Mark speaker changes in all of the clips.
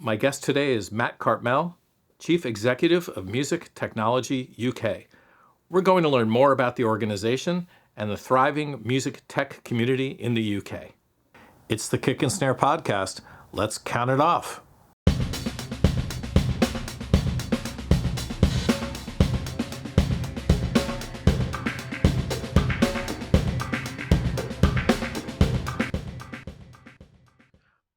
Speaker 1: My guest today is Matt Cartmell, Chief Executive of Music Technology UK. We're going to learn more about the organization and the thriving music tech community in the UK. It's the Kick and Snare podcast. Let's count it off.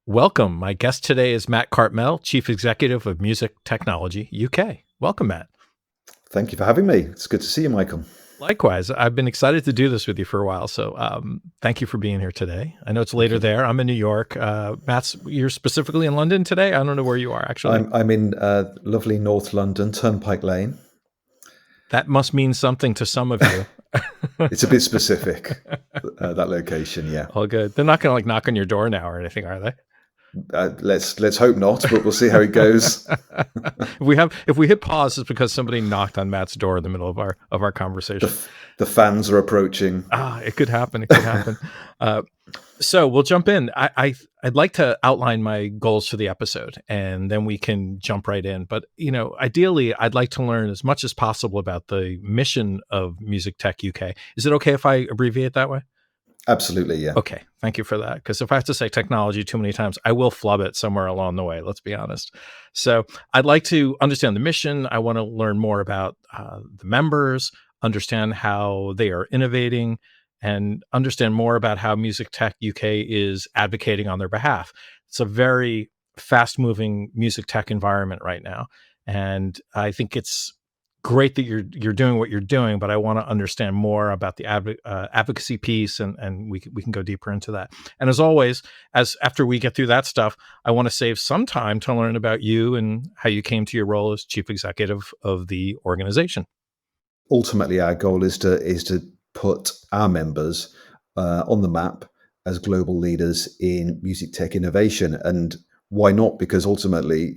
Speaker 1: Welcome. My guest today is Matt Cartmell, Chief Executive of Music Technology UK. Welcome, Matt.
Speaker 2: Thank you for having me. It's good to see you, Michael.
Speaker 1: Likewise. I've been excited to do this with you for a while, so thank you for being here today. I know it's later there. I'm in New York. Matt, you're specifically in London today? I don't know where you are, actually.
Speaker 2: I'm in lovely North London, Turnpike Lane.
Speaker 1: That must mean something to some of you.
Speaker 2: It's a bit specific, that location, yeah.
Speaker 1: All good. They're not going to knock on your door now or anything, are they?
Speaker 2: Let's hope not, but we'll see how it goes.
Speaker 1: If we hit pause, it's because somebody knocked on Matt's door in the middle of our conversation.
Speaker 2: The fans are approaching.
Speaker 1: It could happen. It could happen. So we'll jump in. I'd like to outline my goals for the episode, and then we can jump right in. But ideally, I'd like to learn as much as possible about the mission of Music Tech UK. Is it okay if I abbreviate that way?
Speaker 2: Absolutely, yeah.
Speaker 1: Okay, thank you for that. Because if I have to say technology too many times, I will flub it somewhere along the way, let's be honest. So I'd like to understand the mission. I want to learn more about the members, understand how they are innovating, and understand more about how Music Tech UK is advocating on their behalf. It's a very fast-moving music tech environment right now. And I think it's great that you're doing what you're doing, but I want to understand more about the advocacy piece, and we can go deeper into that. And as always, after we get through that stuff, I want to save some time to learn about you and how you came to your role as chief executive of the organization.
Speaker 2: Ultimately, our goal is to put our members on the map as global leaders in music tech innovation. And why not? Because ultimately,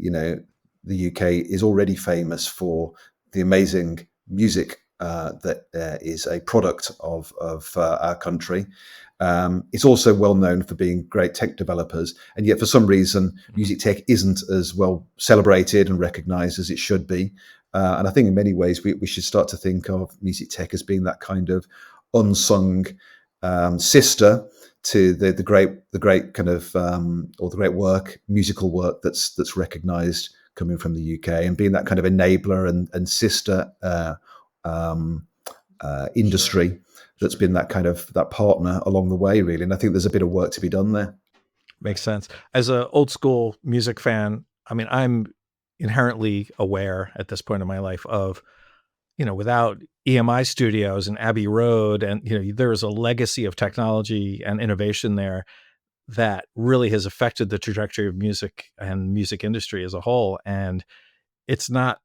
Speaker 2: the UK is already famous for the amazing music that is a product of our country. It's also well known for being great tech developers, and yet for some reason, music tech isn't as well celebrated and recognized as it should be. And I think in many ways, we should start to think of music tech as being that kind of unsung sister to the great kind of or the great work, musical work that's recognized coming from the UK, and being that kind of enabler and sister industry that's been that partner along the way, really. And I think there's a bit of work to be done there.
Speaker 1: Makes sense. As an old school music fan, I mean, I'm inherently aware at this point in my life of, without EMI Studios and Abbey Road, and there is a legacy of technology and innovation there that really has affected the trajectory of music and music industry as a whole. And it's not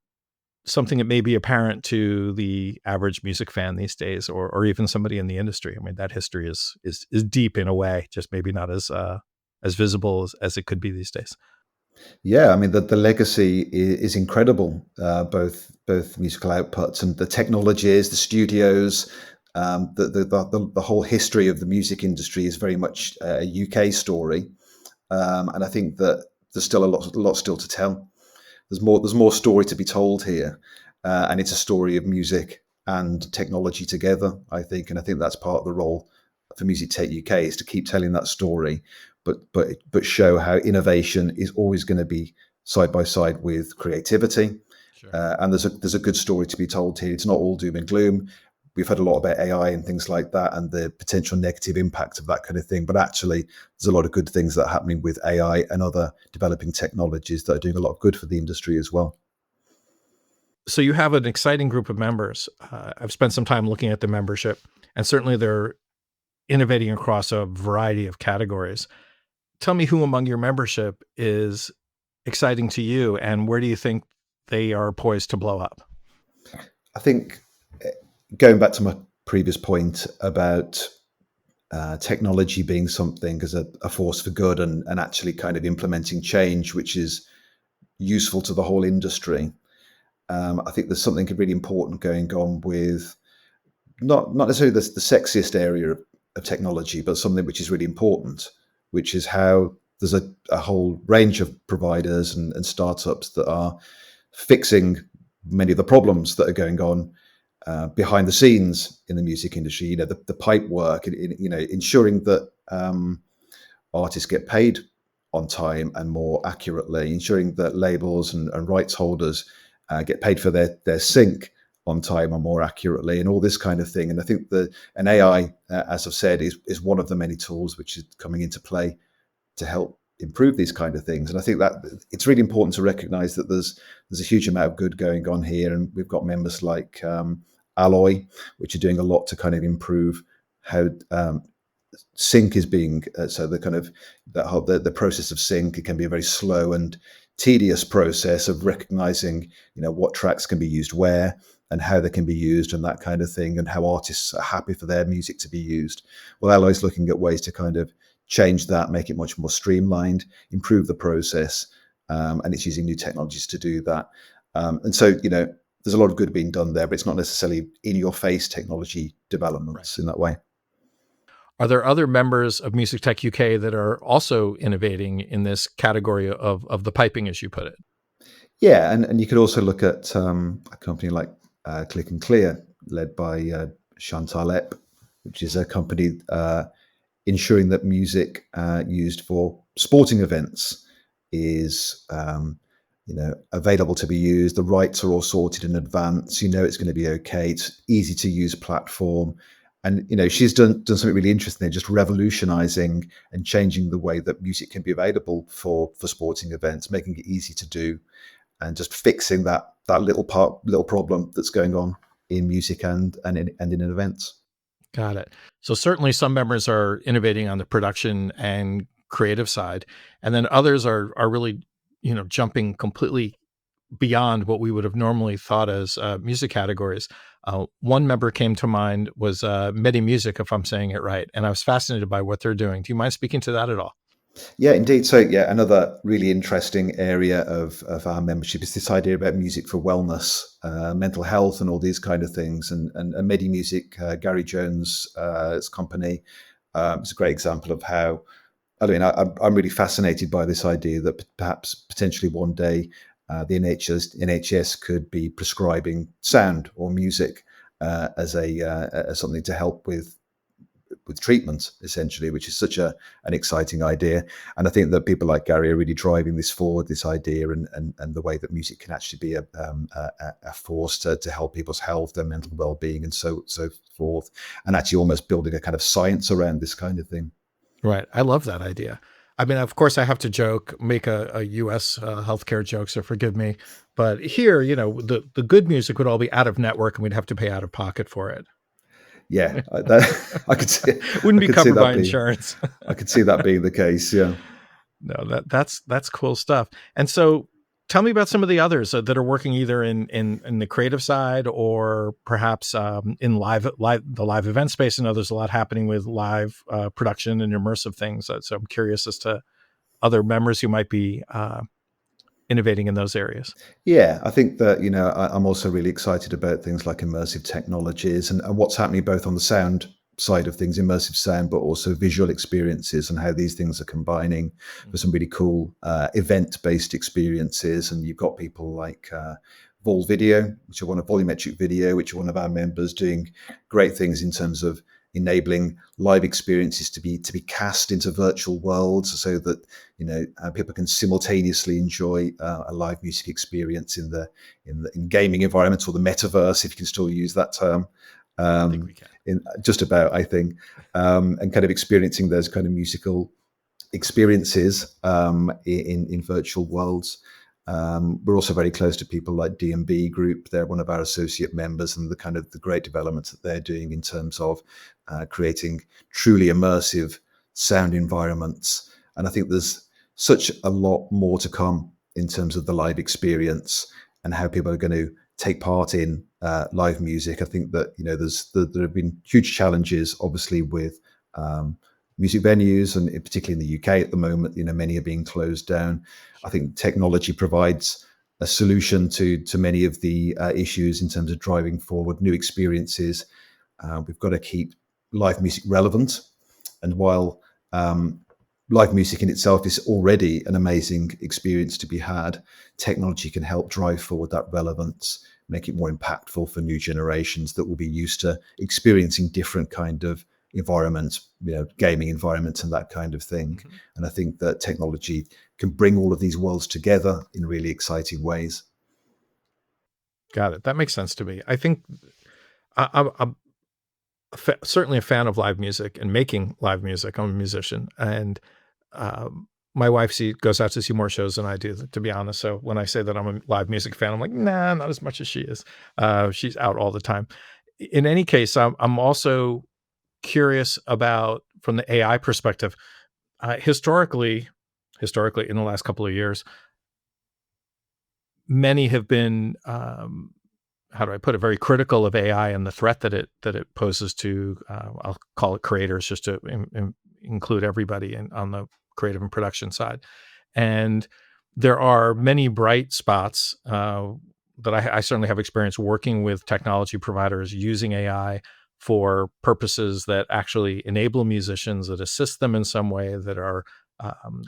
Speaker 1: something that may be apparent to the average music fan these days, or even somebody in the industry. I mean, that history is deep in a way, just maybe not as visible as it could be these days.
Speaker 2: Yeah, I mean, the legacy is incredible, both musical outputs and the technologies, the studios. The whole history of the music industry is very much a UK story, and I think that there's still a lot still to tell. There's more story to be told here, and it's a story of music and technology together, I think, and I think that's part of the role for Music Tech UK is to keep telling that story, but show how innovation is always going to be side by side with creativity. Sure. And there's a good story to be told here. It's not all doom and gloom. We've heard a lot about AI and things like that and the potential negative impact of that kind of thing. But actually, there's a lot of good things that are happening with AI and other developing technologies that are doing a lot of good for the industry as well.
Speaker 1: So you have an exciting group of members. I've spent some time looking at the membership, and certainly they're innovating across a variety of categories. Tell me who among your membership is exciting to you, and where do you think they are poised to blow up?
Speaker 2: I think going back to my previous point about technology being something as a force for good and actually kind of implementing change, which is useful to the whole industry. I think there's something really important going on with not necessarily the sexiest area of technology, but something which is really important, which is how there's a whole range of providers and startups that are fixing many of the problems that are going on behind the scenes in the music industry. The pipe work, ensuring that artists get paid on time and more accurately, ensuring that labels and rights holders get paid for their sync on time and more accurately, and all this kind of thing. And I think that an AI, as I've said, is one of the many tools which is coming into play to help improve these kind of things. And I think that it's really important to recognize that there's a huge amount of good going on here, and we've got members like Alloy, which are doing a lot to kind of improve how sync is being so the kind of the process of sync. It can be a very slow and tedious process of recognizing what tracks can be used where and how they can be used and that kind of thing, and how artists are happy for their music to be used. Well, Alloy's looking at ways to kind of change that, make it much more streamlined, improve the process, and it's using new technologies to do that. And so there's a lot of good being done there, but it's not necessarily in your face technology developments in that way.
Speaker 1: Are there other members of Music Tech UK that are also innovating in this category of the piping, as you put it?
Speaker 2: Yeah, and you could also look at a company like Click and Clear, led by Chantal Epp, which is a company ensuring that music used for sporting events is available to be used. The rights are all sorted in advance. It's going to be okay. It's easy to use platform. And she's done something really interesting there, just revolutionizing and changing the way that music can be available for sporting events, making it easy to do, and just fixing that little problem that's going on in music and in events.
Speaker 1: Got it. So certainly some members are innovating on the production and creative side, and then others are really, jumping completely beyond what we would have normally thought as music categories. One member came to mind was Medi Music, if I'm saying it right, and I was fascinated by what they're doing. Do you mind speaking to that at all?
Speaker 2: Yeah, indeed. So, yeah, another really interesting area of our membership is this idea about music for wellness, mental health, and all these kind of things. And Medi Music, Gary Jones' company, is a great example of how. I'm really fascinated by this idea that perhaps potentially one day the NHS could be prescribing sound or music as something to help with treatment, essentially, which is such an exciting idea. And I think that people like Gary are really driving this forward, this idea, and the way that music can actually be a force to help people's health, their mental well-being, and so forth, and actually almost building a kind of science around this kind of thing.
Speaker 1: Right. I love that idea. I mean, of course, I have to make a U.S. Healthcare joke, so forgive me. But here, the good music would all be out of network, and we'd have to pay out of pocket for it.
Speaker 2: Yeah, I could see.
Speaker 1: Wouldn't
Speaker 2: I
Speaker 1: be
Speaker 2: could see
Speaker 1: covered by
Speaker 2: that being.
Speaker 1: insurance.
Speaker 2: I could see that being the case. Yeah.
Speaker 1: No, that's cool stuff. And so, tell me about some of the others that are working either in the creative side or perhaps in the live event space. I know there's a lot happening with live production and immersive things. So I'm curious as to other members who might be innovating in those areas.
Speaker 2: Yeah, I think that, I'm also really excited about things like immersive technologies and what's happening both on the sound side of things, immersive sound, but also visual experiences, and how these things are combining for some really cool event-based experiences. And you've got people like Vol Video, Volumetric Video, which are one of our members, doing great things in terms of enabling live experiences to be cast into virtual worlds, so that people can simultaneously enjoy a live music experience in gaming environments, or the metaverse, if you can still use that term.
Speaker 1: I think we can.
Speaker 2: In just about, I think, and kind of experiencing those kind of musical experiences in virtual worlds. We're also very close to people like D&B Group. They're one of our associate members, and the great developments that they're doing in terms of creating truly immersive sound environments. And I think there's such a lot more to come in terms of the live experience and how people are going to take part in live music. I think that there have been huge challenges, obviously, with music venues, and particularly in the UK at the moment, many are being closed down. I think technology provides a solution to many of the issues in terms of driving forward new experiences. We've got to keep live music relevant, and while live music in itself is already an amazing experience to be had. Technology can help drive forward that relevance, make it more impactful for new generations that will be used to experiencing different kind of environments, gaming environments and that kind of thing.
Speaker 1: Mhm.
Speaker 2: And I think that technology can bring all of these worlds together in really exciting ways.
Speaker 1: Got it. That makes sense to me. I think I'm certainly a fan of live music and making live music. I'm a musician, and my wife goes out to see more shows than I do, to be honest. So when I say that I'm a live music fan, I'm like, nah, not as much as she is. She's out all the time. In any case, I'm also curious about from the AI perspective. Historically, in the last couple of years, many have been how do I put it, very critical of AI and the threat that it poses to I'll call it creators, just to include everybody on the creative and production side. And there are many bright spots that I certainly have experience working with technology providers using AI for purposes that actually enable musicians, that assist them in some way, that are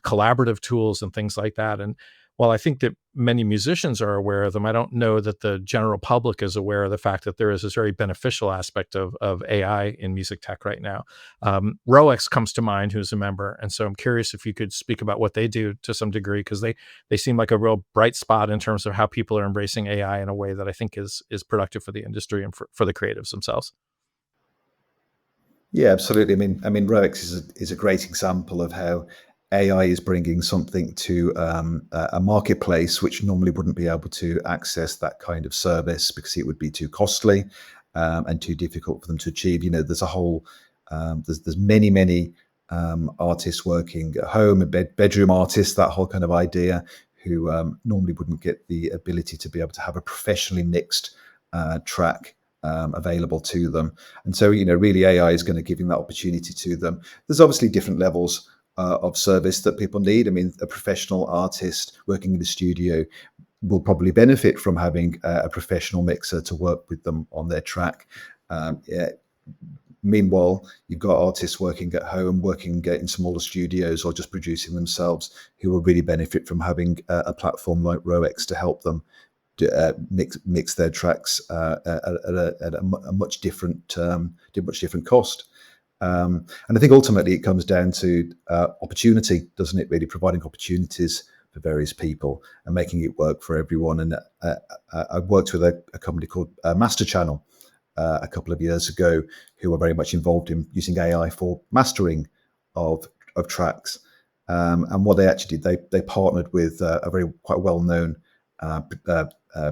Speaker 1: collaborative tools and things like that. And while I think that many musicians are aware of them, I don't know that the general public is aware of the fact that there is this very beneficial aspect of AI in music tech right now. Roex comes to mind, who's a member, and so I'm curious if you could speak about what they do to some degree, because they seem like a real bright spot in terms of how people are embracing AI in a way that I think is productive for the industry and for the creatives themselves.
Speaker 2: Yeah, absolutely. I mean, Roex is a great example of how AI is bringing something to a marketplace which normally wouldn't be able to access that kind of service because it would be too costly and too difficult for them to achieve. There's a whole there's many artists working at home, bedroom artists, that whole kind of idea, who normally wouldn't get the ability to be able to have a professionally mixed track available to them. And so, really AI is going to give them that opportunity to them. There's obviously different levels of service that people need. I mean, a professional artist working in the studio will probably benefit from having a professional mixer to work with them on their track. Yeah. Meanwhile, you've got artists working at home, working in smaller studios, or just producing themselves, who will really benefit from having a platform like Roex to help them mix their tracks at a much different cost. And I think ultimately it comes down to opportunity, doesn't it? Really providing opportunities for various people and making it work for everyone. And I worked with a company called Master Channel a couple of years ago, who were very much involved in using AI for mastering of tracks. And what they actually did, they partnered with a very quite well known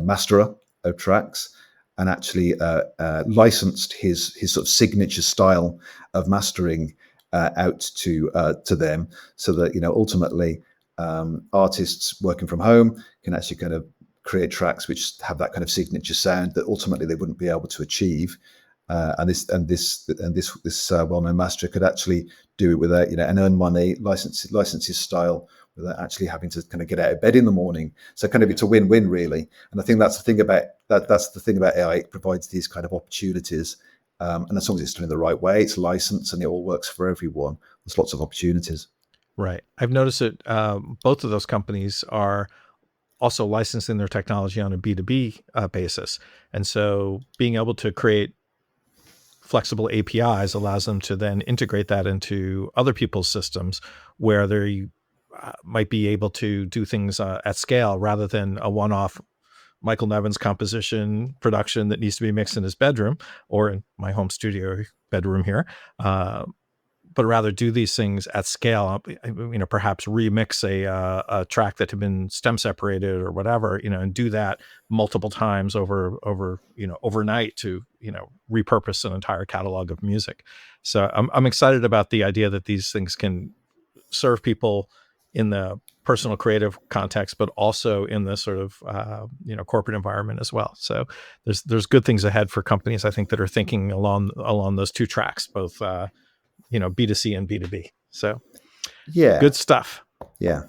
Speaker 2: masterer of tracks, and actually licensed his sort of signature style of mastering out to them, so that ultimately artists working from home can actually kind of create tracks which have that kind of signature sound that ultimately they wouldn't be able to achieve. And this well-known master could actually do it without and earn money, license his style without actually having to kind of get out of bed in the morning. So kind of it's a win-win really. And I think that's the thing about that's the thing about AI. It provides these kind of opportunities, and as long as it's done in the right way, it's licensed and it all works for everyone. There's lots of opportunities.
Speaker 1: Right. I've noticed that both of those companies are also licensing their technology on a B2B basis. And so being able to create flexible APIs allows them to then integrate that into other people's systems where they might be able to do things at scale rather than a one-off Michael Nevin's composition production that needs to be mixed in his bedroom or in my home studio bedroom here. But rather do these things at scale, perhaps remix a track that had been stem separated or whatever, and do that multiple times over overnight to repurpose an entire catalog of music. So I'm excited about the idea that these things can serve people in the personal creative context, but also in the sort of corporate environment as well. So there's good things ahead for companies, I think, that are thinking along those two tracks, both B2C and B2B. So
Speaker 2: Yeah,
Speaker 1: good stuff.
Speaker 2: yeah.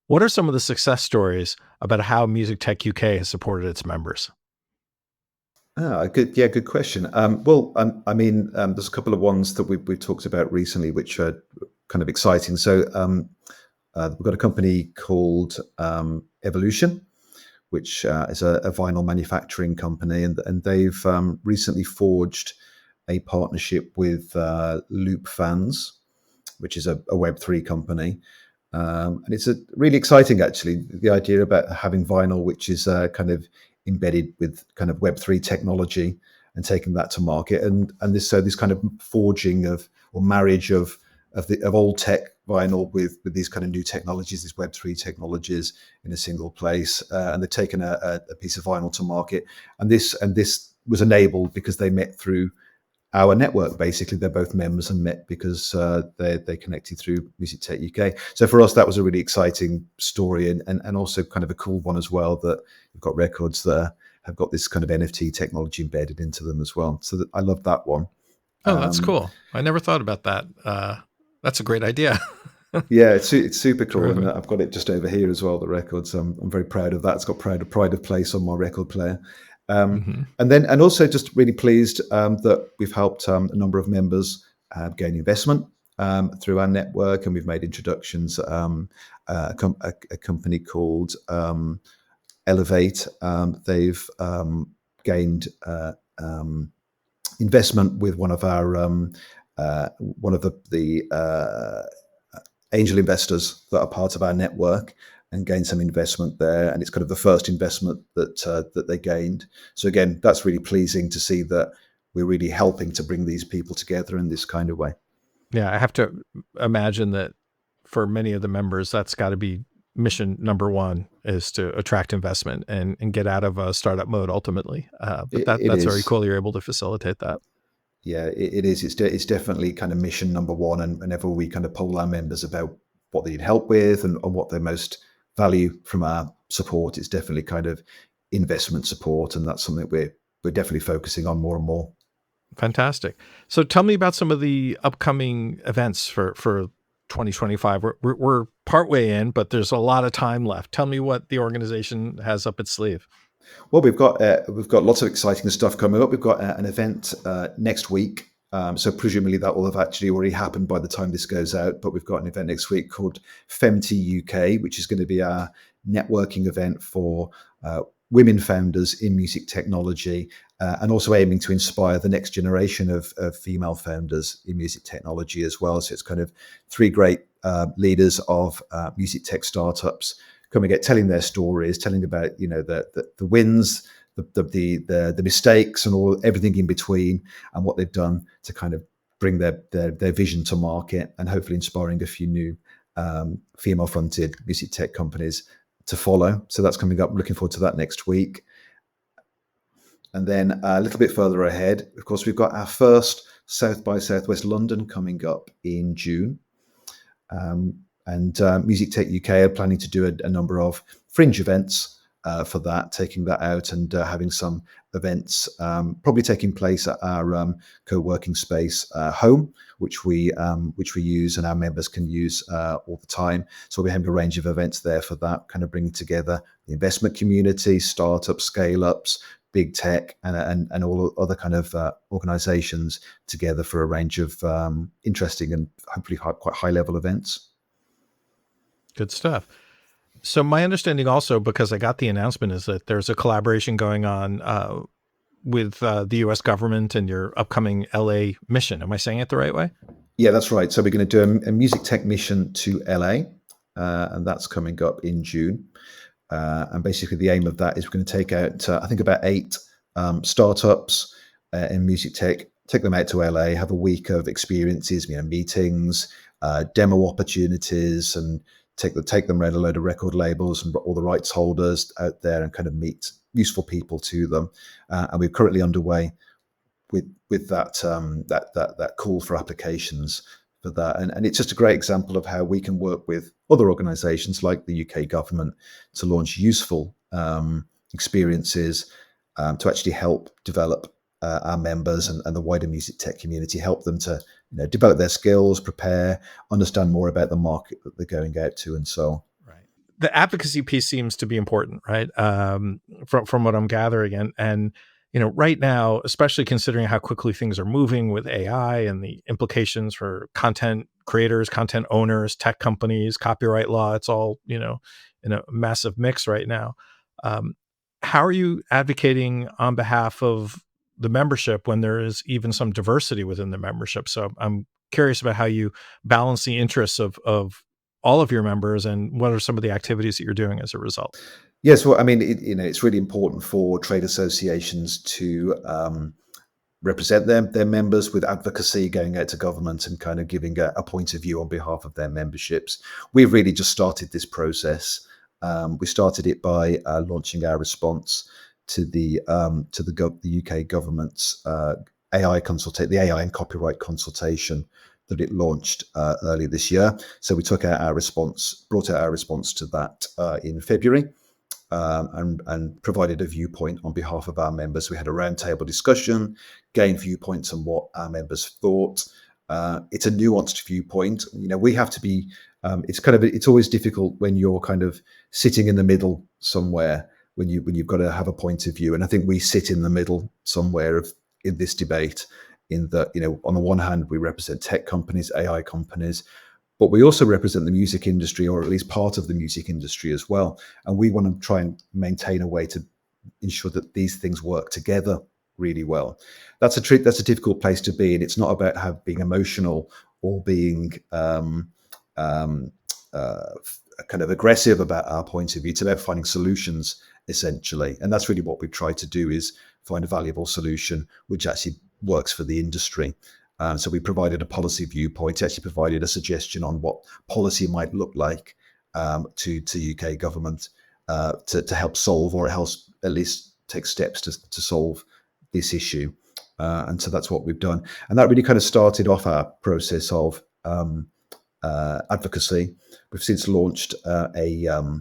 Speaker 1: What are some of the success stories about how Music Tech UK has supported its members?
Speaker 2: Good. Yeah, good question. Well, I mean, there's a couple of ones that we've talked about recently, which are kind of exciting. So we've got a company called Evolution, which is a vinyl manufacturing company, and they've recently forged a partnership with Loop Fans, which is a Web3 company. And it's really exciting, actually, the idea about having vinyl, which is kind of embedded with kind of Web3 technology and taking that to market. And this kind of forging of, or marriage of old tech vinyl with these kind of new technologies, these Web3 technologies in a single place. And they've taken a piece of vinyl to market. And this was enabled because they met through our network. Basically, they're both members and met because they connected through Music Tech UK. So for us, that was a really exciting story, and also kind of a cool one as well, that we've got records that have got this kind of NFT technology embedded into them as well. So I love that one.
Speaker 1: Oh, that's cool. I never thought about that. That's a great idea.
Speaker 2: Yeah, it's super cool, and
Speaker 1: Terrific.
Speaker 2: I've got it just over here as well. The records, I'm very proud of that. It's got pride of place on my record player.
Speaker 1: Hmm.
Speaker 2: And also just really pleased that we've helped a number of members gain investment through our network, and we've made introductions. A company called Elevate. They've gained investment with one of the angel investors that are part of our network, and gain some investment there. And it's kind of the first investment that they gained. So again, that's really pleasing to see that we're really helping to bring these people together in this kind of way.
Speaker 1: Yeah, I have to imagine that for many of the members, that's got to be mission number one, is to attract investment and get out of a startup mode ultimately. But
Speaker 2: It
Speaker 1: that's very
Speaker 2: is.
Speaker 1: cool. You're able to facilitate that.
Speaker 2: Yeah, it is. It's definitely kind of mission number one. And whenever we kind of poll our members about what they need help with, and what they most value from our support, it's definitely kind of investment support. And that's something we're definitely focusing on more and more.
Speaker 1: Fantastic. So tell me about some of the upcoming events for 2025. We're partway in, but there's a lot of time left. Tell me what the organization has up its sleeve.
Speaker 2: Well, we've got lots of exciting stuff coming up. We've got an event next week. So presumably that will have actually already happened by the time this goes out. But we've got an event next week called FemT UK, which is going to be our networking event for women founders in music technology, and also aiming to inspire the next generation of female founders in music technology as well. So it's kind of three great leaders of music tech startups coming at telling their stories, telling about the wins, the mistakes, and everything in between, and what they've done to kind of bring their vision to market, and hopefully inspiring a few new female fronted music tech companies to follow. So that's coming up. Looking forward to that next week. And then a little bit further ahead, of course, we've got our first South by Southwest London coming up in June. And Music Tech UK are planning to do a number of fringe events for that, taking that out, and having some events probably taking place at our co-working space home, which we use and our members can use all the time. So we're having a range of events there for that, kind of bringing together the investment community, startups, scale-ups, big tech, and all other kind of organizations together for a range of interesting and hopefully quite high-level events.
Speaker 1: Good stuff. So my understanding also, because I got the announcement, is that there's a collaboration going on with the U.S. government and your upcoming LA mission. Am I saying it the right way?
Speaker 2: Yeah, that's right. So we're going to do a music tech mission to LA, and that's coming up in June. And basically, the aim of that is we're going to take out, I think, about 8 startups in music tech, take them out to LA, have a week of experiences, meetings, demo opportunities, and take them around a load of record labels and all the rights holders out there, and kind of meet useful people to them. And we're currently underway with that call for applications for that. And it's just a great example of how we can work with other organizations like the UK government to launch useful experiences to actually help develop our members and the wider music tech community, help them to develop their skills, prepare, understand more about the market that they're going out to, and so on.
Speaker 1: Right. The advocacy piece seems to be important, right? From what I'm gathering, and right now, especially considering how quickly things are moving with AI and the implications for content creators, content owners, tech companies, copyright law, it's all, in a massive mix right now. Um, how are you advocating on behalf of the membership when there is even some diversity within the membership? So I'm curious about how you balance the interests of all of your members, and what are some of the activities that you're doing as a result?
Speaker 2: Yes, well, I mean, it's really important for trade associations to represent their members with advocacy, going out to government and kind of giving a point of view on behalf of their memberships. We've really just started this process. We started it by launching our response to the UK government's the AI and copyright consultation that it launched earlier this year. So we brought out our response to that in February. And provided a viewpoint on behalf of our members. We had a roundtable discussion, gained viewpoints on what our members thought. It's a nuanced viewpoint. We have to be. It's always difficult when you're kind of sitting in the middle somewhere when you've got to have a point of view. And I think we sit in the middle somewhere in this debate. In that, on the one hand, we represent tech companies, AI companies, but we also represent the music industry, or at least part of the music industry as well. And we want to try and maintain a way to ensure that these things work together really well. That's a difficult place to be, and it's not about being emotional or being kind of aggressive about our point of view. It's about finding solutions, essentially, and that's really what we've tried to do, is find a valuable solution which actually works for the industry. So we provided a policy viewpoint, actually provided a suggestion on what policy might look like to UK government to help solve, or at least take steps to solve this issue. And so that's what we've done. And that really kind of started off our process of advocacy. We've since launched a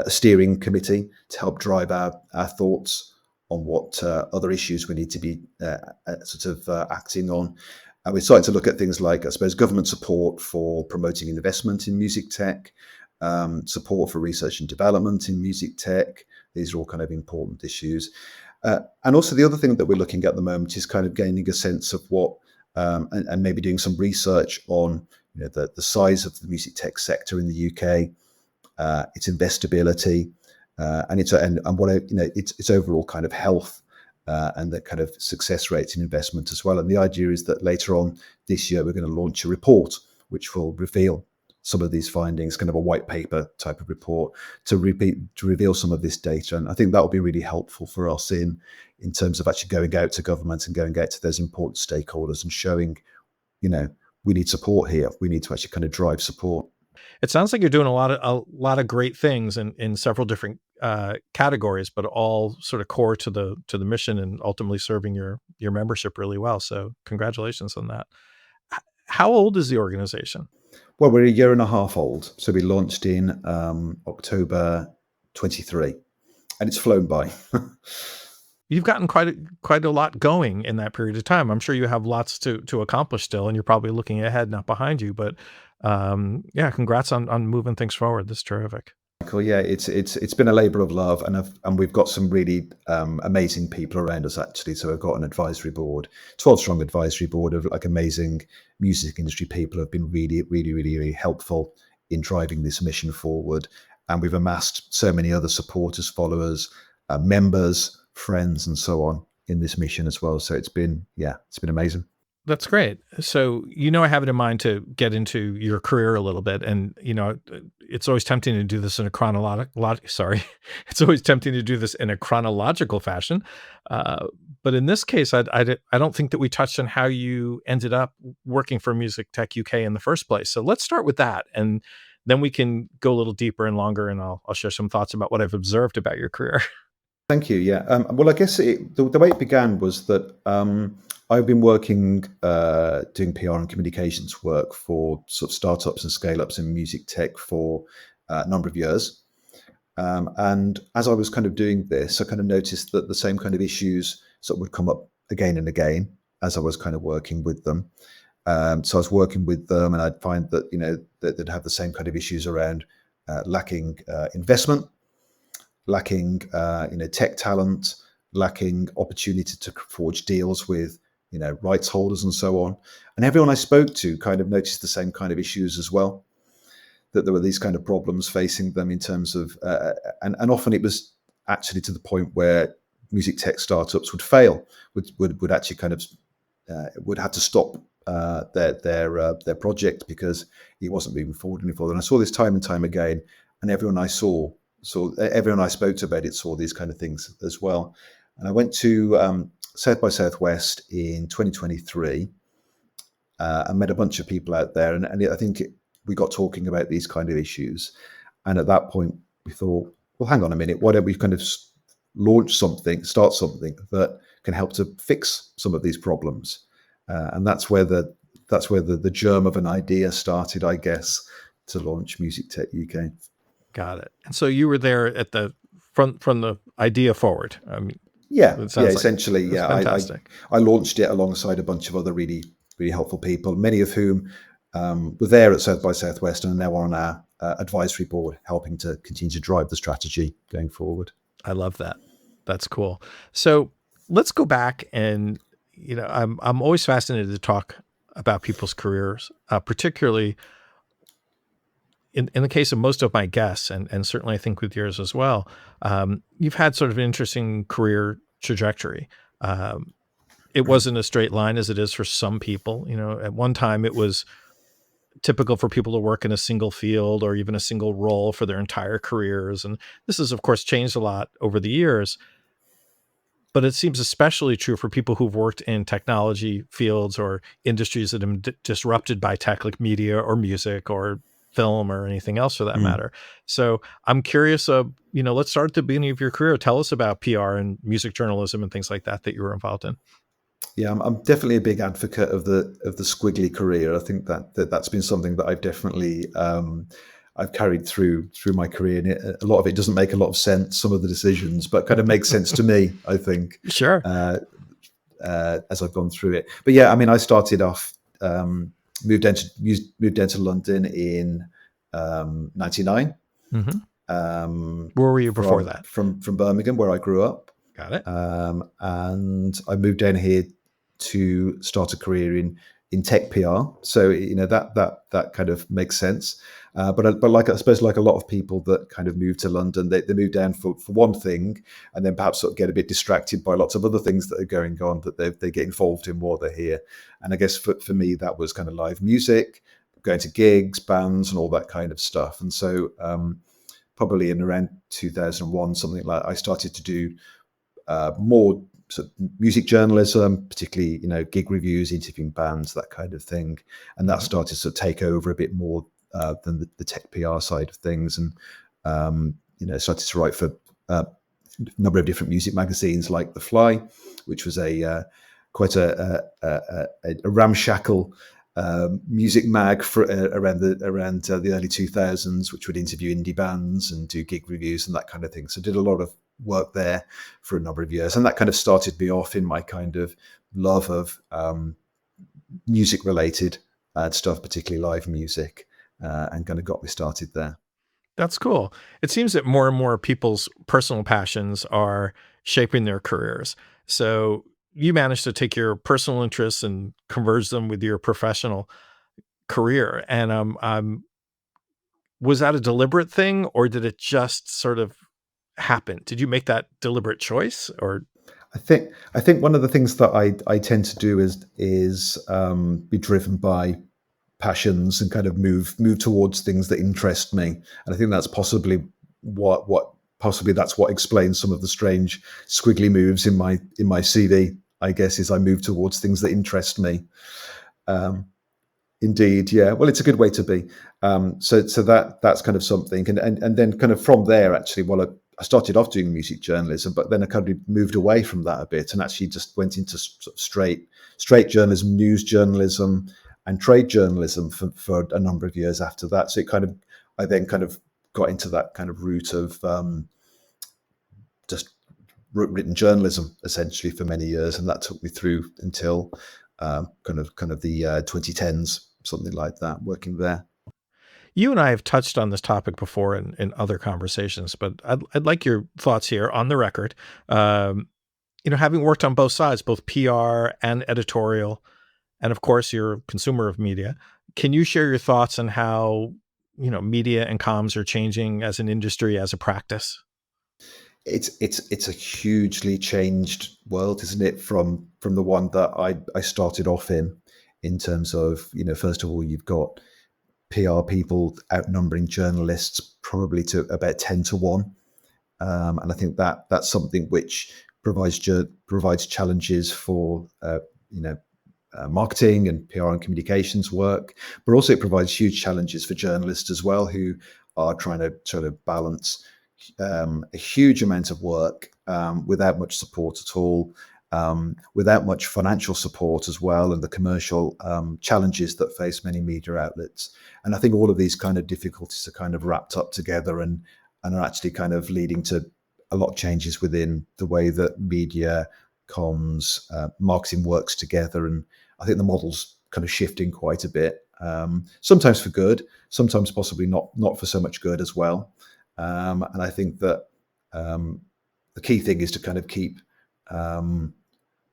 Speaker 2: steering committee to help drive our thoughts on what other issues we need to be acting on. And we're starting to look at things like, I suppose, government support for promoting investment in music tech, support for research and development in music tech. These are all kind of important issues. And also the other thing that we're looking at the moment is kind of gaining a sense of what, and maybe doing some research on the size of the music tech sector in the UK, its investability, and its overall kind of health, and the kind of success rates in investment as well. And the idea is that later on this year, we're going to launch a report which will reveal some of these findings, kind of a white paper type of report to reveal some of this data. And I think that will be really helpful for us in terms of actually going out to government and going out to those important stakeholders and showing, we need support here. We need to actually kind of drive support.
Speaker 1: It sounds like you're doing a lot of great things in several different categories, but all sort of core to the mission and ultimately serving your membership really well. So congratulations on that. How old is the organization?
Speaker 2: Well, we're a year and a half old. So we launched in October 23, and it's flown by.
Speaker 1: You've gotten quite a lot going in that period of time. I'm sure you have lots to accomplish still, and you're probably looking ahead, not behind you. But yeah, congrats on moving things forward. That's terrific.
Speaker 2: Michael, yeah, it's been a labour of love, and we've got some really amazing people around us actually. So I've got an advisory board, 12-strong advisory board of like amazing music industry people who have been really, really, really, really helpful in driving this mission forward. And we've amassed so many other supporters, followers, members, friends, and so on in this mission as well. So it's been amazing.
Speaker 1: That's great. So, I have it in mind to get into your career a little bit, and it's always tempting to do this in a it's always tempting to do this in a chronological fashion. But in this case, I don't think that we touched on how you ended up working for Music Tech UK in the first place. So let's start with that, and then we can go a little deeper and longer, and I'll share some thoughts about what I've observed about your career.
Speaker 2: Thank you. Yeah. Well, I guess the way it began was that I've been working doing PR and communications work for sort of startups and scale-ups in music tech for a number of years. And as I was kind of doing this, I kind of noticed that the same kind of issues sort of would come up again and again as I was kind of working with them. So I was working with them, and I'd find that that they'd have the same kind of issues around lacking investment, lacking tech talent, lacking opportunity to forge deals with rights holders and so on. And everyone I spoke to kind of noticed the same kind of issues as well, that there were these kind of problems facing them in terms of, and often it was actually to the point where music tech startups would fail, would actually kind of would have to stop their project because it wasn't moving forward any further. And I saw this time and time again, and everyone I spoke to about it saw these kind of things as well. And I went to South by Southwest in 2023 and met a bunch of people out there, and I think we got talking about these kind of issues. And at that point, we thought, well, hang on a minute, why don't we kind of start something that can help to fix some of these problems? And that's where the germ of an idea started, I guess, to launch Music Tech UK.
Speaker 1: Got it. And so you were there at the front from the idea forward. I mean,
Speaker 2: Yeah,
Speaker 1: it
Speaker 2: yeah.
Speaker 1: sounds like
Speaker 2: Essentially,
Speaker 1: that's
Speaker 2: yeah.
Speaker 1: fantastic.
Speaker 2: I launched it alongside a bunch of other really really helpful people, many of whom were there at South by Southwest and are now on our advisory board, helping to continue to drive the strategy going forward.
Speaker 1: I love that. That's cool. So let's go back and I'm always fascinated to talk about people's careers, particularly in the case of most of my guests, and certainly I think with yours as well. You've had sort of an interesting career trajectory. It wasn't a straight line as it is for some people. At one time it was typical for people to work in a single field or even a single role for their entire careers. And this has, of course, changed a lot over the years. But it seems especially true for people who've worked in technology fields or industries that have been disrupted by tech, like media or music or film or anything else for that
Speaker 2: Mm.
Speaker 1: matter. So I'm curious, let's start at the beginning of your career. Tell us about PR and music journalism and things like that you were involved in.
Speaker 2: Yeah, I'm definitely a big advocate of the squiggly career. I think that's been something that I've definitely I've carried through my career. And a lot of it doesn't make a lot of sense, some of the decisions, but kind of makes sense to me, I think,
Speaker 1: Sure.
Speaker 2: uh, as I've gone through it. But yeah, I mean, I started off, moved into London in '99
Speaker 1: Hmm.
Speaker 2: um,
Speaker 1: Where were you before
Speaker 2: from
Speaker 1: that?
Speaker 2: from Birmingham, where I grew up.
Speaker 1: Got it.
Speaker 2: And I moved down here to start a career in tech PR. So that kind of makes sense. But like I suppose, like a lot of people that kind of move to London, they move down for one thing, and then perhaps sort of get a bit distracted by lots of other things that are going on that they get involved in while they're here. And I guess for me, that was kind of live music, going to gigs, bands, and all that kind of stuff. And so probably in around 2001, something like I started to do more sort of music journalism, particularly gig reviews, interviewing bands, that kind of thing, and that
Speaker 1: Mhm.
Speaker 2: started to take over a bit more than the tech PR side of things, and started to write for a number of different music magazines like The Fly, which was a quite a ramshackle music mag for around the early 2000s, which would interview indie bands and do gig reviews and that kind of thing. So I did a lot of work there for a number of years, and that kind of started me off in my kind of love of music related stuff, particularly live music, and kind of got me started there.
Speaker 1: That's cool. It seems that more and more people's personal passions are shaping their careers. So you managed to take your personal interests and converge them with your professional career. And was that a deliberate thing, or did it just sort of happen? Did you make that deliberate choice, or?
Speaker 2: I think one of the things that I tend to do is be driven by passions and kind of move towards things that interest me. And I think that's possibly that's what explains some of the strange squiggly moves in my CV. I guess is I move towards things that interest me. Um, Indeed, yeah. Well, it's a good way to be. So that's kind of something, and then kind of from there, actually, I started off doing music journalism, but then I kind of moved away from that a bit, and actually just went into sort of straight journalism, news journalism, and trade journalism for a number of years after that. So I then kind of got into that kind of route of just written journalism essentially for many years, and that took me through until kind of the 2010s, something like that, working there.
Speaker 1: You and I have touched on this topic before in other conversations, but I'd like your thoughts here on the record. Um, having worked on both sides, both PR and editorial, and of course you're a consumer of media, can you share your thoughts on how, media and comms are changing as an industry, as a practice?
Speaker 2: It's a hugely changed world, isn't it? From the one that I started off in terms of, first of all, you've got PR people outnumbering journalists probably to about 10 to 1. And I think that that's something which provides challenges for marketing and PR and communications work, but also it provides huge challenges for journalists as well, who are trying to sort of balance a huge amount of work without much support at all, without much financial support as well, and the commercial challenges that face many media outlets. And I think all of these kind of difficulties are kind of wrapped up together and are actually kind of leading to a lot of changes within the way that media, comms, marketing works together. And I think the model's kind of shifting quite a bit, sometimes for good, sometimes possibly not for so much good as well. And I think that the key thing is to kind of keep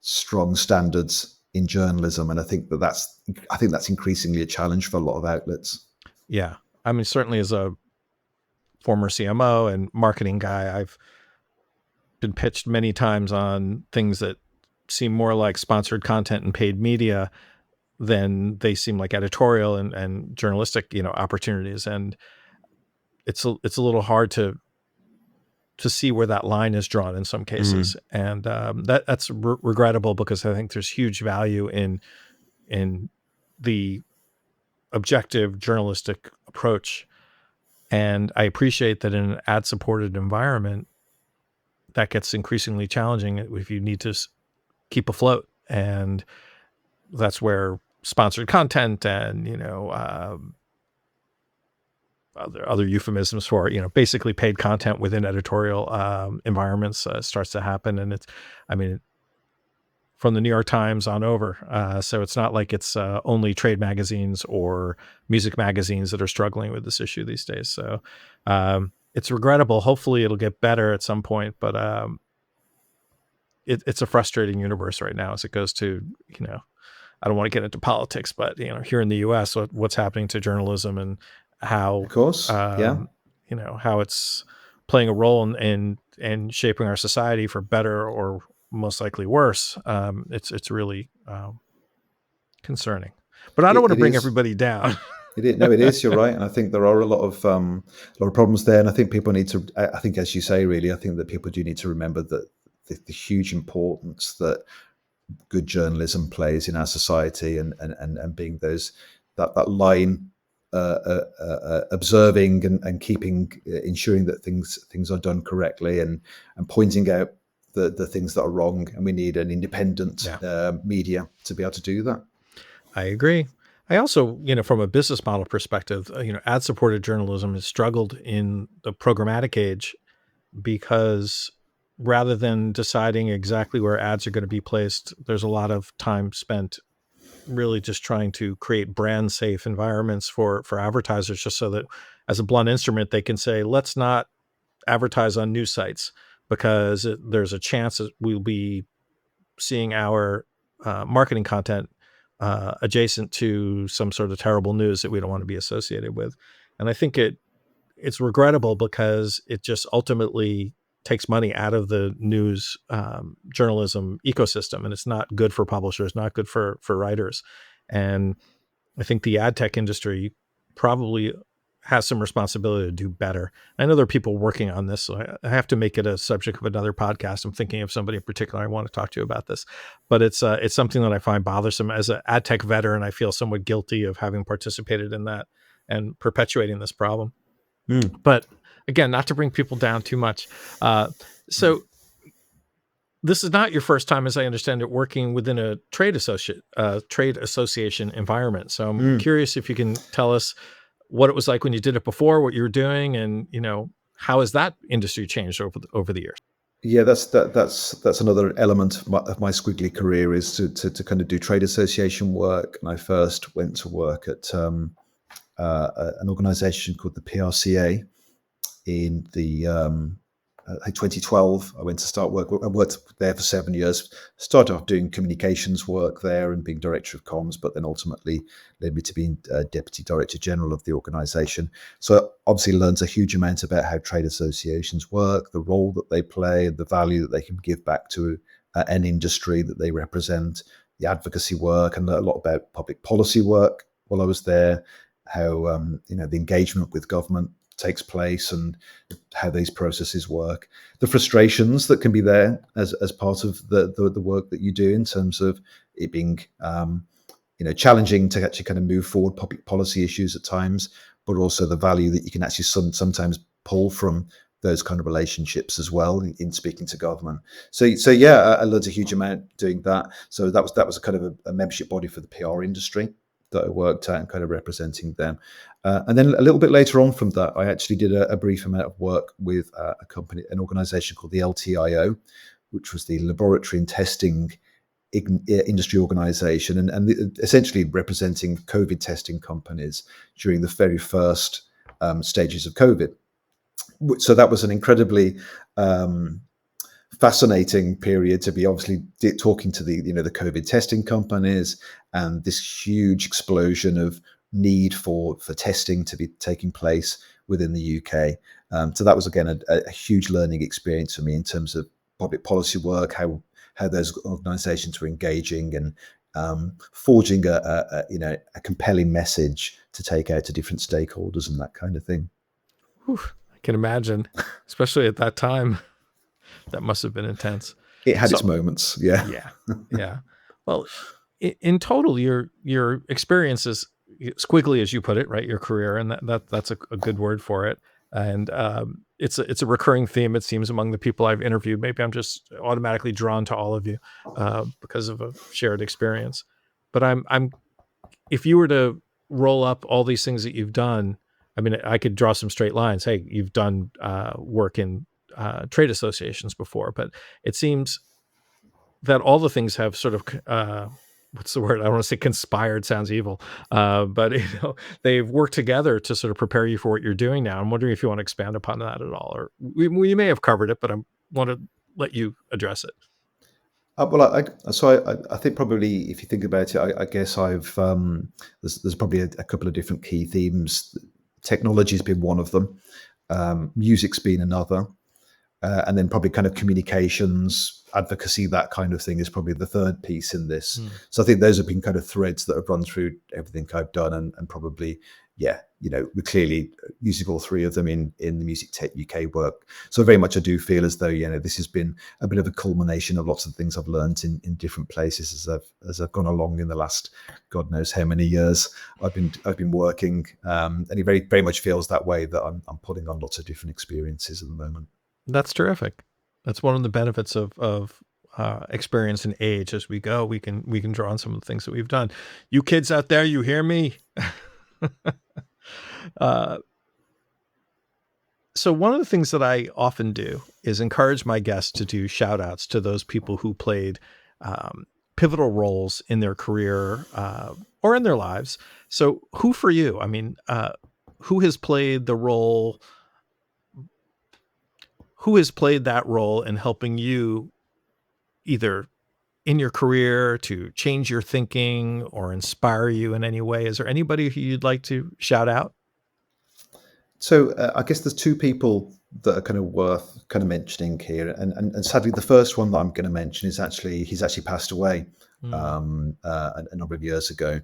Speaker 2: strong standards in journalism, and I think that's increasingly a challenge for a lot of outlets.
Speaker 1: Yeah. I mean, certainly as a former CMO and marketing guy, I've been pitched many times on things that seem more like sponsored content and paid media than they seem like editorial and journalistic, opportunities. And it's a little hard to see where that line is drawn in some cases. And that's regrettable, because I think there's huge value in the objective journalistic approach. And I appreciate that in an ad supported environment, that gets increasingly challenging if you need to keep afloat. And that's where sponsored content and, other euphemisms for, basically paid content within editorial environments starts to happen. And I mean, from the New York Times on over. So it's not like it's only trade magazines or music magazines that are struggling with this issue these days. So it's regrettable. Hopefully it'll get better at some point, but it's a frustrating universe right now as it goes to, I don't want to get into politics, but here in the U.S., what's happening to journalism and how,
Speaker 2: Of course, yeah.
Speaker 1: how it's playing a role in shaping our society for better or most likely worse. It's really concerning, but I don't want to
Speaker 2: It
Speaker 1: bring
Speaker 2: is.
Speaker 1: everybody down.
Speaker 2: It is. No, it is. You're right, and I think there are a lot of problems there. And I think people need to. I think, as you say, really, I think that people do need to remember that the huge importance that good journalism plays in our society, and being that line, observing and keeping, ensuring that things are done correctly, and pointing out the things that are wrong. And we need an independent media to be able to do that.
Speaker 1: I agree. I also, from a business model perspective, ad supported journalism has struggled in the programmatic age, because rather than deciding exactly where ads are going to be placed, there's a lot of time spent really just trying to create brand safe environments for advertisers, just so that as a blunt instrument, they can say, let's not advertise on news sites, because there's a chance that we'll be seeing our marketing content adjacent to some sort of terrible news that we don't want to be associated with. And I think it's regrettable, because it just ultimately takes money out of the news journalism ecosystem, and it's not good for publishers, not good for writers. And I think the ad tech industry probably has some responsibility to do better. I know there are people working on this, so I have to make it a subject of another podcast. I'm thinking of somebody in particular I want to talk to you about this, but it's something that I find bothersome as an ad tech veteran. I feel somewhat guilty of having participated in that and perpetuating this problem. But again, not to bring people down too much. So this is not your first time, as I understand it, working within a trade association environment. So I'm curious if you can tell us what it was like when you did it before, what you were doing, and how has that industry changed over the years?
Speaker 2: Yeah, that's another element of my squiggly career, is to kind of do trade association work. And I first went to work at an organisation called the PRCA in the 2012, I went to start work. I worked there for 7 years. Started off doing communications work there and being director of comms, but then ultimately led me to being deputy director general of the organisation. So obviously learned a huge amount about how trade associations work, the role that they play, and the value that they can give back to an industry that they represent, the advocacy work, and learned a lot about public policy work while I was there, how the engagement with government takes place and how these processes work, the frustrations that can be there as part of the work that you do in terms of it being challenging to actually kind of move forward public policy issues at times, but also the value that you can actually sometimes pull from those kind of relationships as well in speaking to government. So yeah, I learned a huge amount doing that. So that was a kind of a membership body for the PR industry that I worked at and kind of representing them. And then a little bit later on from that, I actually did a brief amount of work with a company, an organization called the LTIO, which was the Laboratory and Testing Industry Organization, and essentially representing COVID testing companies during the very first stages of COVID. So that was an incredibly fascinating period to be obviously talking to the COVID testing companies and this huge explosion of need for testing to be taking place within the UK. So that was again a huge learning experience for me in terms of public policy work, how those organisations were engaging and forging a compelling message to take out to different stakeholders and that kind of thing.
Speaker 1: Whew, I can imagine, especially at that time. That must have been intense.
Speaker 2: It had its moments, yeah.
Speaker 1: Yeah. Well, in total, your experience is squiggly, as you put it, right? Your career, and that's a good word for it. And it's a recurring theme, it seems, among the people I've interviewed. Maybe I'm just automatically drawn to all of you because of a shared experience. But I'm if you were to roll up all these things that you've done, I mean, I could draw some straight lines. Hey, you've done work in trade associations before, but it seems that all the things have sort of what's the word? I don't want to say conspired, sounds evil, but they've worked together to sort of prepare you for what you're doing now. I'm wondering if you want to expand upon that at all, or we may have covered it, but I want to let you address it.
Speaker 2: Well, I think probably if you think about it, I guess I've there's probably a couple of different key themes. Technology's been one of them. Music's been another. And then probably kind of communications, advocacy, that kind of thing is probably the third piece in this. So I think those have been kind of threads that have run through everything I've done, and probably, we're clearly using all three of them in the Music Tech UK work. So very much I do feel as though, this has been a bit of a culmination of lots of things I've learned in different places as I've gone along in the last God knows how many years I've been working. And it very, very much feels that way, that I'm putting on lots of different experiences at the moment.
Speaker 1: That's terrific. That's one of the benefits of experience and age. As we go, we can draw on some of the things that we've done. You kids out there, you hear me? So one of the things that I often do is encourage my guests to do shout outs to those people who played pivotal roles in their career or in their lives. So who for you? I mean, who has played the role? Who has played that role in helping you either in your career to change your thinking or inspire you in any way? Is there anybody who you'd like to shout out?
Speaker 2: So I guess there's two people that are kind of worth kind of mentioning here, and sadly the first one that I'm going to mention is he's actually passed away a number of years ago,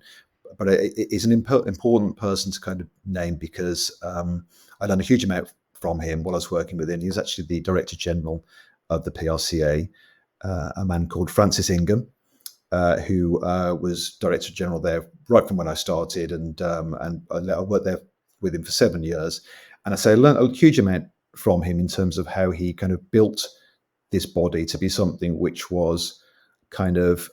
Speaker 2: but it's an important person to kind of name because I learned a huge amount from him while I was working with him. He was actually the Director General of the PRCA, a man called Francis Ingham, who was Director General there right from when I started, and I worked there with him for 7 years. And I learned a huge amount from him in terms of how he kind of built this body to be something which was kind of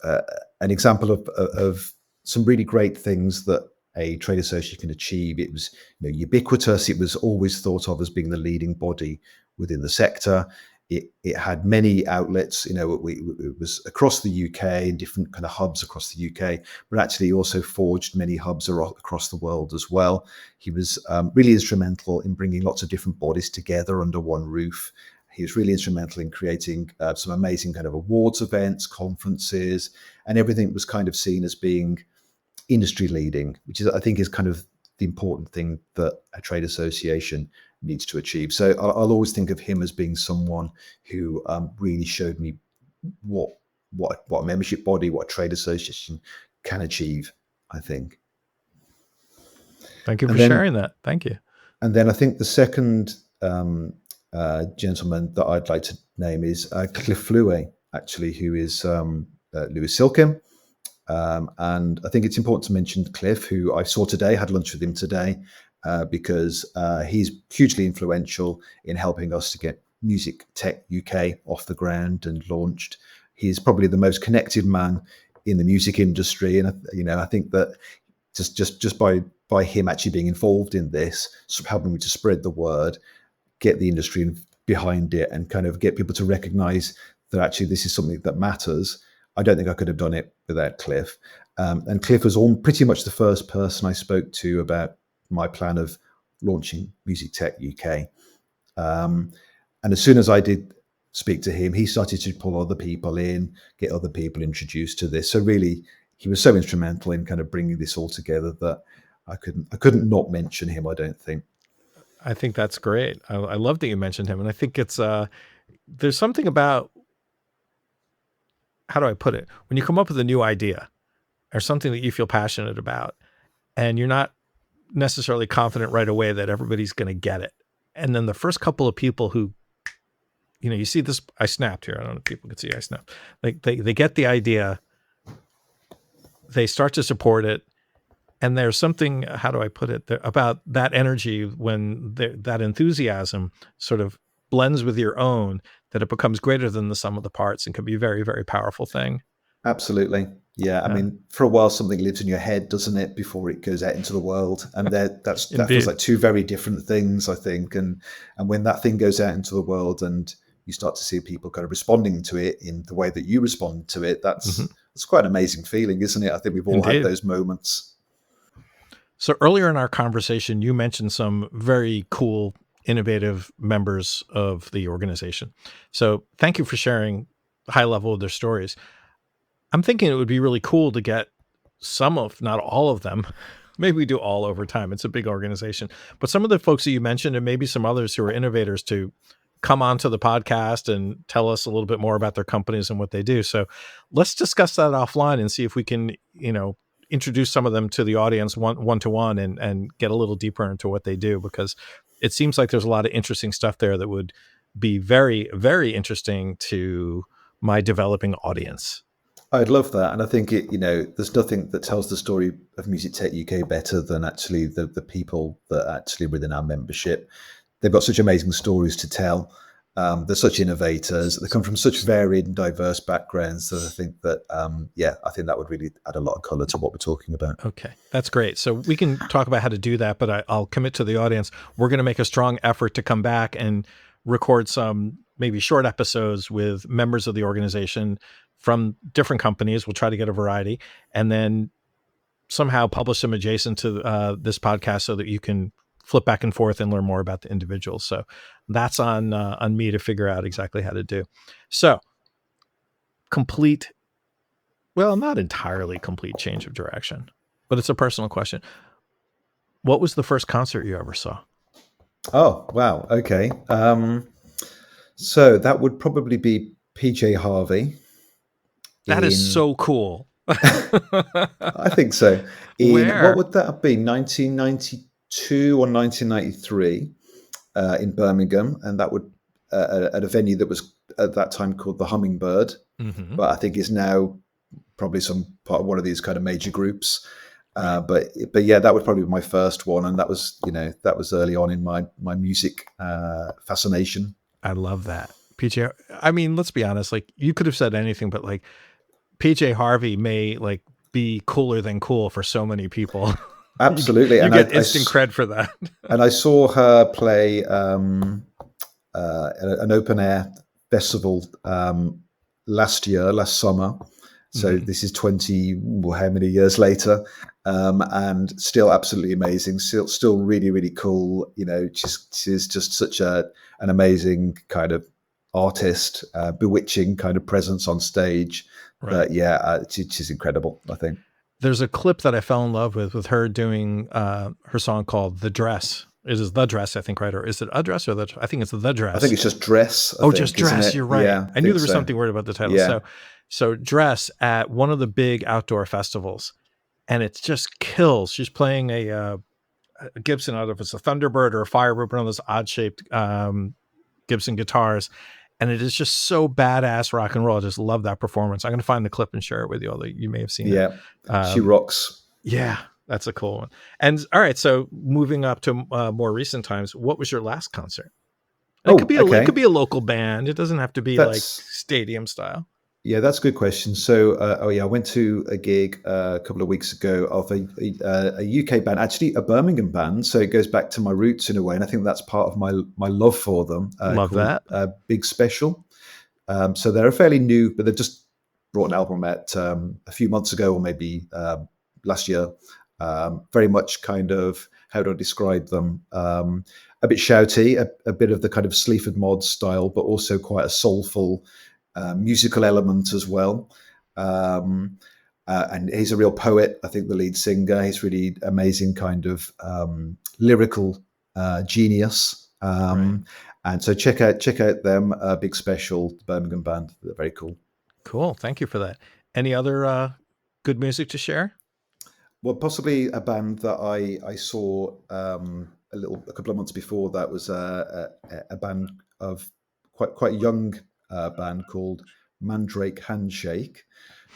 Speaker 2: an example of some really great things that a trade association can achieve. It was ubiquitous. It was always thought of as being the leading body within the sector. It had many outlets. It was across the UK in different kind of hubs across the UK, but actually also forged many hubs across the world as well. He was really instrumental in bringing lots of different bodies together under one roof. He was really instrumental in creating some amazing kind of awards events, conferences, and everything was kind of seen as being industry leading, which is, I think, is kind of the important thing that a trade association needs to achieve. So I'll always think of him as being someone who really showed me what a membership body, what a trade association can achieve, I think.
Speaker 1: Thank you for
Speaker 2: And then
Speaker 1: sharing that. Thank you.
Speaker 2: And then I think the second gentleman that I'd like to name is Cliff Fluey, actually, who is Lewis Silkin. And I think it's important to mention Cliff, who I saw today, had lunch with him today, because he's hugely influential in helping us to get Music Tech UK off the ground and launched. He's probably the most connected man in the music industry, and I think that just by him actually being involved in this, helping me to spread the word, get the industry behind it, and kind of get people to recognize that actually this is something that matters. I don't think I could have done it without Cliff. And Cliff was pretty much the first person I spoke to about my plan of launching Music Tech UK. And as soon as I did speak to him, he started to pull other people in, get other people introduced to this. So really, he was so instrumental in kind of bringing this all together that I couldn't not mention him, I don't think.
Speaker 1: I think that's great. I love that you mentioned him. And I think it's, there's something about, how do I put it? When you come up with a new idea or something that you feel passionate about, and you're not necessarily confident right away that everybody's going to get it. And then the first couple of people who, you see this, I snapped here. I don't know if people can see I snapped. Like they get the idea, they start to support it. And there's something, how do I put it, about that energy when that enthusiasm sort of blends with your own, that it becomes greater than the sum of the parts and can be a very, very powerful thing.
Speaker 2: Absolutely. Yeah. I mean, for a while, something lives in your head, doesn't it, before it goes out into the world? And that feels like two very different things, I think. And when that thing goes out into the world and you start to see people kind of responding to it in the way that you respond to it, that's quite an amazing feeling, isn't it? I think we've all had those moments.
Speaker 1: So earlier in our conversation, you mentioned some very cool, innovative members of the organization. So thank you for sharing high level of their stories. I'm thinking it would be really cool to get some of, not all of them, maybe we do all over time. It's a big organization, but some of the folks that you mentioned, and maybe some others who are innovators, to come onto the podcast and tell us a little bit more about their companies and what they do. So let's discuss that offline and see if we can, introduce some of them to the audience one-to-one and get a little deeper into what they do, because it seems like there's a lot of interesting stuff there that would be very, very interesting to my developing audience.
Speaker 2: I'd love that. And I think there's nothing that tells the story of Music Tech UK better than actually the people that actually within our membership. They've got such amazing stories to tell. They're such innovators. They come from such varied and diverse backgrounds that I think that, I think that would really add a lot of color to what we're talking about.
Speaker 1: Okay, that's great. So we can talk about how to do that, but I'll commit to the audience. We're going to make a strong effort to come back and record some maybe short episodes with members of the organization from different companies. We'll try to get a variety, and then somehow publish them adjacent to this podcast so that you can flip back and forth and learn more about the individuals. So that's on me to figure out exactly how to do. So not entirely complete change of direction, but it's a personal question. What was the first concert you ever saw?
Speaker 2: Oh, wow. Okay. So that would probably be PJ Harvey.
Speaker 1: That is so cool.
Speaker 2: I think so.
Speaker 1: Where?
Speaker 2: What would that have been? 1992 or 1993 in Birmingham. And that would at a venue that was at that time called the Hummingbird, but I think is now probably some part of one of these kind of major groups. But yeah, that would probably be my first one. And that was, that was early on in my music fascination.
Speaker 1: I love that. PJ, I mean, let's be honest, like you could have said anything, but like PJ Harvey may like be cooler than cool for so many people.
Speaker 2: Absolutely.
Speaker 1: you get instant cred for that.
Speaker 2: And I saw her play an open air festival last summer. So this is 20, how many years later? And still absolutely amazing. Still really, really cool. She's just such an amazing kind of artist, bewitching kind of presence on stage.
Speaker 1: Right.
Speaker 2: But yeah, she's incredible, I think.
Speaker 1: There's a clip that I fell in love with her doing her song called "The Dress." It is "The Dress," I think, right? Or is it "A Dress" or "The"? I think it's "The
Speaker 2: I think
Speaker 1: Dress."
Speaker 2: it's just Dress, I
Speaker 1: Oh, just
Speaker 2: think, isn't
Speaker 1: "Dress."
Speaker 2: it?
Speaker 1: You're right.
Speaker 2: Yeah, I
Speaker 1: I knew
Speaker 2: think
Speaker 1: there was
Speaker 2: so.
Speaker 1: something weird about the title.
Speaker 2: Yeah.
Speaker 1: So "Dress" at one of the big outdoor festivals, and it just kills. She's playing a Gibson, I don't know if it's a Thunderbird or a Firebird, one of those odd shaped Gibson guitars. And it is just so badass rock and roll. I just love that performance. I'm going to find the clip and share it with you, although you may have seen it.
Speaker 2: Yeah. She rocks.
Speaker 1: Yeah, that's a cool one. And all right, so moving up to more recent times, what was your last concert? And
Speaker 2: Oh,
Speaker 1: it could
Speaker 2: okay.
Speaker 1: be a local band. It doesn't have to be like
Speaker 2: That's
Speaker 1: stadium style.
Speaker 2: Yeah, that's a good question. So, I went to a gig a couple of weeks ago of a UK band, actually a Birmingham band. So it goes back to my roots in a way, and I think that's part of my love for them.
Speaker 1: Love
Speaker 2: Called
Speaker 1: that.
Speaker 2: Big Special. So they're a fairly new, but they've just brought an album out a few months ago, or maybe last year. Very much kind of, how do I describe them? A bit shouty, a bit of the kind of Sleaford Mods style, but also quite a soulful musical element as well. And he's a real poet. I think the lead singer, he's really amazing kind of lyrical genius.
Speaker 1: Right.
Speaker 2: And so check out them, Big Special, the Birmingham band. They're very cool.
Speaker 1: Cool. Thank you for that. Any other good music to share?
Speaker 2: Well, possibly a band that I saw a couple of months before that was a band of quite young band called Mandrake Handshake,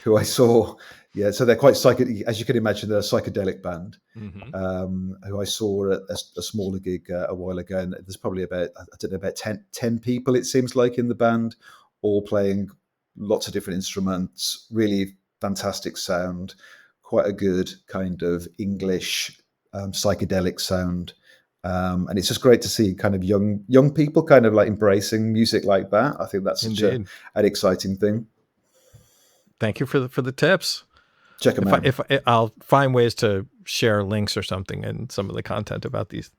Speaker 2: who I saw. Yeah, so they're quite psychedelic, as you can imagine. They're a psychedelic band.
Speaker 1: Mm-hmm.
Speaker 2: Who I saw at a smaller gig a while ago, and there's probably about, I don't know, about 10 people, it seems like, in the band, all playing lots of different instruments. Really fantastic sound, quite a good kind of English psychedelic sound. And it's just great to see kind of young people kind of like embracing music like that. I think that's such
Speaker 1: Indeed.
Speaker 2: an exciting thing.
Speaker 1: Thank you for the tips.
Speaker 2: Check them out.
Speaker 1: If I'll find ways to share links or something and some of the content about these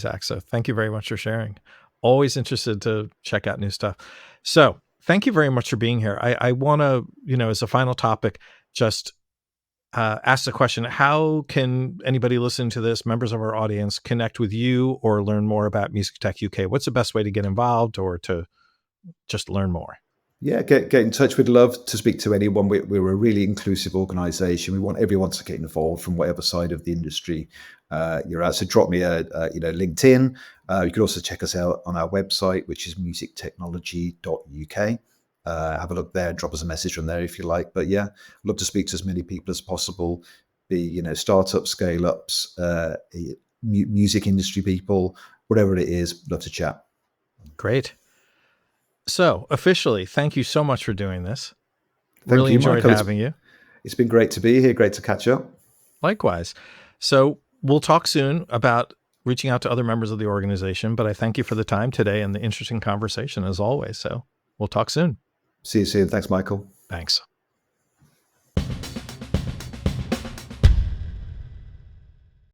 Speaker 1: acts. So thank you very much for sharing. Always interested to check out new stuff. So thank you very much for being here. I want to, as a final topic, just ask the question: how can anybody listening to this, members of our audience, connect with you or learn more about Music Tech UK? What's the best way to get involved or to just learn more?
Speaker 2: Yeah, get in touch. We'd love to speak to anyone. We're a really inclusive organisation. We want everyone to get involved from whatever side of the industry you're at. So drop me a LinkedIn. You can also check us out on our website, which is musictechnology.uk. Have a look there. Drop us a message from there if you like. But yeah, love to speak to as many people as possible. Be startups, scale ups, music industry people, whatever it is. Love to chat.
Speaker 1: Great. So officially, thank you so much for doing this.
Speaker 2: Thank
Speaker 1: Really
Speaker 2: you,
Speaker 1: enjoyed
Speaker 2: Michael.
Speaker 1: having you.
Speaker 2: It's been great to be here. Great to catch up.
Speaker 1: Likewise. So we'll talk soon about reaching out to other members of the organization, but I thank you for the time today and the interesting conversation as always. So we'll talk soon.
Speaker 2: See you soon. Thanks, Michael.
Speaker 1: Thanks.